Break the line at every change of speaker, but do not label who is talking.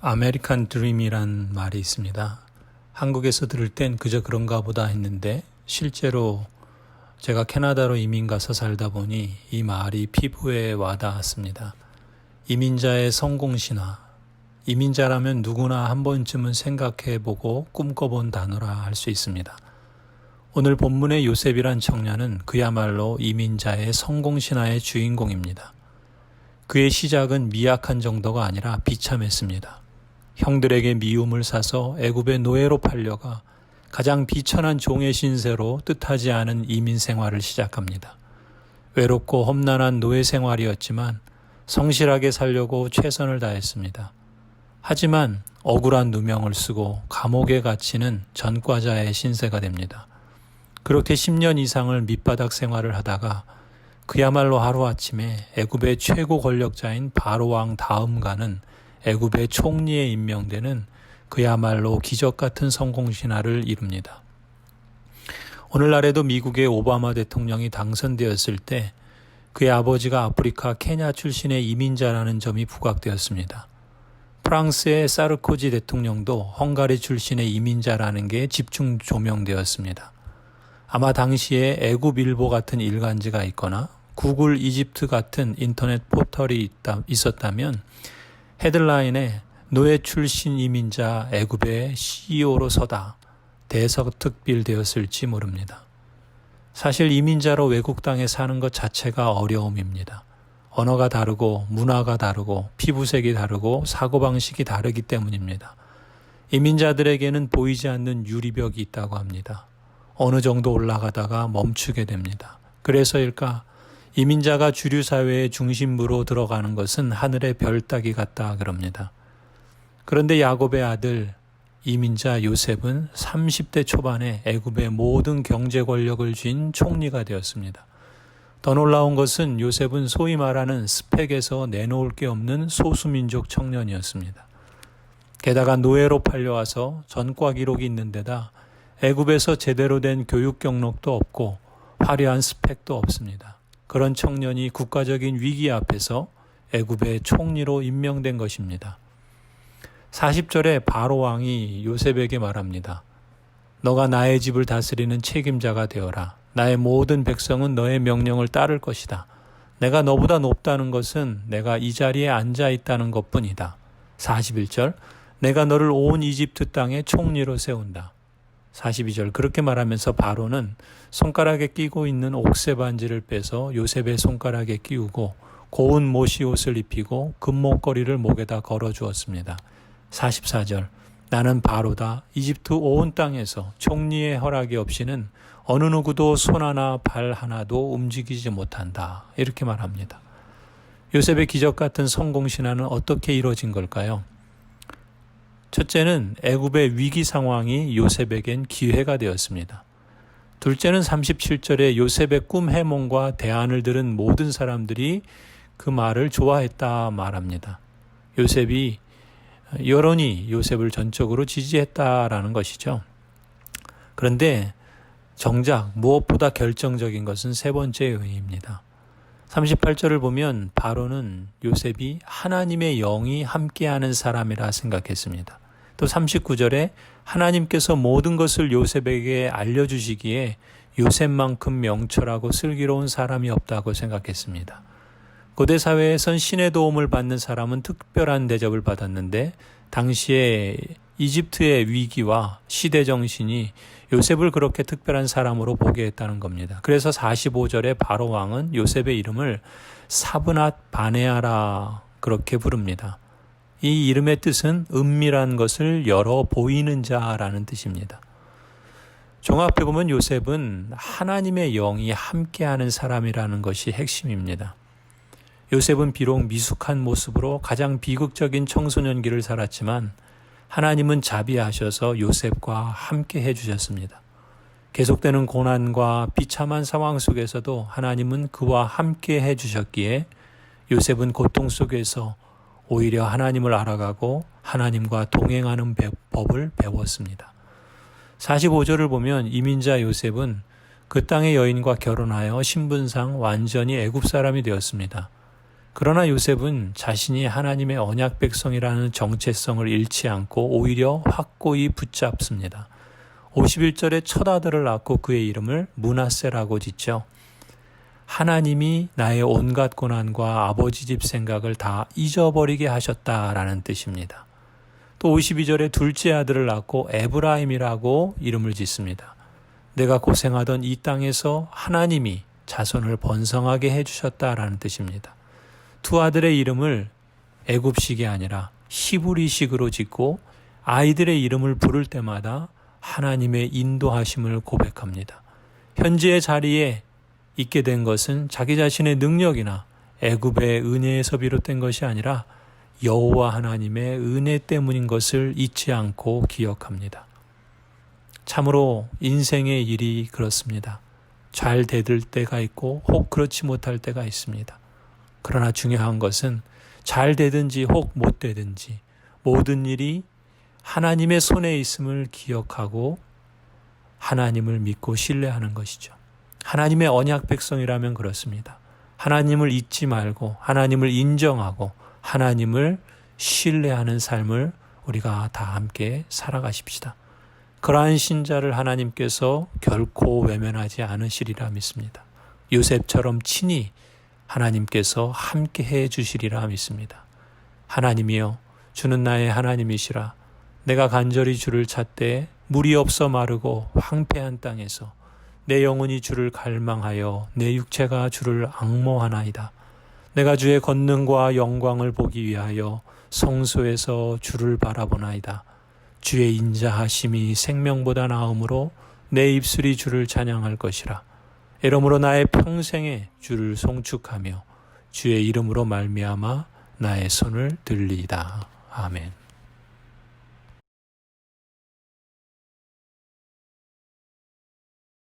아메리칸 드림이란 말이 있습니다. 한국에서 들을 땐 그저 그런가 보다 했는데 실제로 제가 캐나다로 이민 가서 살다 보니 이 말이 피부에 와닿았습니다. 이민자의 성공신화. 이민자라면 누구나 한 번쯤은 생각해보고 꿈꿔본 단어라 할 수 있습니다. 오늘 본문의 요셉이란 청년은 그야말로 이민자의 성공신화의 주인공입니다. 그의 시작은 미약한 정도가 아니라 비참했습니다. 형들에게 미움을 사서 애굽의 노예로 팔려가 가장 비천한 종의 신세로 뜻하지 않은 이민 생활을 시작합니다. 외롭고 험난한 노예 생활이었지만 성실하게 살려고 최선을 다했습니다. 하지만 억울한 누명을 쓰고 감옥에 갇히는 전과자의 신세가 됩니다. 그렇게 10년 이상을 밑바닥 생활을 하다가 그야말로 하루아침에 애굽의 최고 권력자인 바로왕 다음가는 애굽의 총리에 임명되는 그야말로 기적 같은 성공신화를 이룹니다. 오늘날에도 미국의 오바마 대통령이 당선되었을 때 그의 아버지가 아프리카 케냐 출신의 이민자라는 점이 부각되었습니다. 프랑스의 사르코지 대통령도 헝가리 출신의 이민자라는 게 집중 조명되었습니다. 아마 당시에 애굽일보 같은 일간지가 있거나 구글 이집트 같은 인터넷 포털이 있었다면 헤드라인에 노예 출신 이민자 애굽의 CEO로 서다 대서특필되었을지 모릅니다. 사실 이민자로 외국 땅에 사는 것 자체가 어려움입니다. 언어가 다르고 문화가 다르고 피부색이 다르고 사고방식이 다르기 때문입니다. 이민자들에게는 보이지 않는 유리벽이 있다고 합니다. 어느 정도 올라가다가 멈추게 됩니다. 그래서일까 이민자가 주류 사회의 중심부로 들어가는 것은 하늘의 별 따기 같다 그럽니다. 그런데 야곱의 아들 이민자 요셉은 30대 초반에 애굽의 모든 경제 권력을 쥔 총리가 되었습니다. 더 놀라운 것은 요셉은 소위 말하는 스펙에서 내놓을 게 없는 소수민족 청년이었습니다. 게다가 노예로 팔려와서 전과 기록이 있는 데다 애굽에서 제대로 된 교육 경력도 없고 화려한 스펙도 없습니다. 그런 청년이 국가적인 위기 앞에서 애굽의 총리로 임명된 것입니다. 40절에 바로 왕이 요셉에게 말합니다. 너가 나의 집을 다스리는 책임자가 되어라. 나의 모든 백성은 너의 명령을 따를 것이다. 내가 너보다 높다는 것은 내가 이 자리에 앉아 있다는 것뿐이다. 41절 내가 너를 온 이집트 땅의 총리로 세운다. 42절 그렇게 말하면서 바로는 손가락에 끼고 있는 옥새 반지를 빼서 요셉의 손가락에 끼우고 고운 모시 옷을 입히고 금목걸이를 목에다 걸어 주었습니다. 44절 나는 바로다. 이집트 온 땅에서 총리의 허락이 없이는 어느 누구도 손 하나 발 하나도 움직이지 못한다. 이렇게 말합니다. 요셉의 기적 같은 성공신화는 어떻게 이루어진 걸까요? 첫째는 애굽의 위기 상황이 요셉에겐 기회가 되었습니다. 둘째는 37절에 요셉의 꿈 해몽과 대안을 들은 모든 사람들이 그 말을 좋아했다 말합니다. 여론이 요셉을 전적으로 지지했다라는 것이죠. 그런데 정작 무엇보다 결정적인 것은 세 번째 요인입니다. 38절을 보면 바로는 요셉이 하나님의 영이 함께하는 사람이라 생각했습니다. 또 39절에 하나님께서 모든 것을 요셉에게 알려주시기에 요셉만큼 명철하고 슬기로운 사람이 없다고 생각했습니다. 고대 사회에선 신의 도움을 받는 사람은 특별한 대접을 받았는데 당시에 이집트의 위기와 시대 정신이 요셉을 그렇게 특별한 사람으로 보게 했다는 겁니다. 그래서 45절에 바로 왕은 요셉의 이름을 사브낫 바네아라 그렇게 부릅니다. 이 이름의 뜻은 은밀한 것을 열어 보이는 자라는 뜻입니다. 종합해 보면 요셉은 하나님의 영이 함께하는 사람이라는 것이 핵심입니다. 요셉은 비록 미숙한 모습으로 가장 비극적인 청소년기를 살았지만 하나님은 자비하셔서 요셉과 함께 해주셨습니다. 계속되는 고난과 비참한 상황 속에서도 하나님은 그와 함께 해주셨기에 요셉은 고통 속에서 오히려 하나님을 알아가고 하나님과 동행하는 법을 배웠습니다. 45절을 보면 이민자 요셉은 그 땅의 여인과 결혼하여 신분상 완전히 애굽 사람이 되었습니다. 그러나 요셉은 자신이 하나님의 언약 백성이라는 정체성을 잃지 않고 오히려 확고히 붙잡습니다. 51절에 첫 아들을 낳고 그의 이름을 므낫세라고 짓죠. 하나님이 나의 온갖 고난과 아버지 집 생각을 다 잊어버리게 하셨다라는 뜻입니다. 또 52절에 둘째 아들을 낳고 에브라임이라고 이름을 짓습니다. 내가 고생하던 이 땅에서 하나님이 자손을 번성하게 해주셨다라는 뜻입니다. 두 아들의 이름을 애굽식이 아니라 히브리식으로 짓고 아이들의 이름을 부를 때마다 하나님의 인도하심을 고백합니다. 현재의 자리에 있게 된 것은 자기 자신의 능력이나 애굽의 은혜에서 비롯된 것이 아니라 여호와 하나님의 은혜 때문인 것을 잊지 않고 기억합니다. 참으로 인생의 일이 그렇습니다. 잘 되들 때가 있고 혹 그렇지 못할 때가 있습니다. 그러나 중요한 것은 잘 되든지 혹 못 되든지 모든 일이 하나님의 손에 있음을 기억하고 하나님을 믿고 신뢰하는 것이죠. 하나님의 언약 백성이라면 그렇습니다. 하나님을 잊지 말고 하나님을 인정하고 하나님을 신뢰하는 삶을 우리가 다 함께 살아가십시다. 그러한 신자를 하나님께서 결코 외면하지 않으시리라 믿습니다. 요셉처럼 친히 하나님께서 함께 해 주시리라 믿습니다. 하나님이여, 주는 나의 하나님이시라. 내가 간절히 주를 찾되 물이 없어 마르고 황폐한 땅에서 내 영혼이 주를 갈망하여 내 육체가 주를 앙모하나이다. 내가 주의 권능과 영광을 보기 위하여 성소에서 주를 바라보나이다. 주의 인자하심이 생명보다 나음으로 내 입술이 주를 찬양할 것이라. 이러므로 나의 평생에 주를 송축하며 주의 이름으로 말미암아 나의 손을 들리이다. 아멘.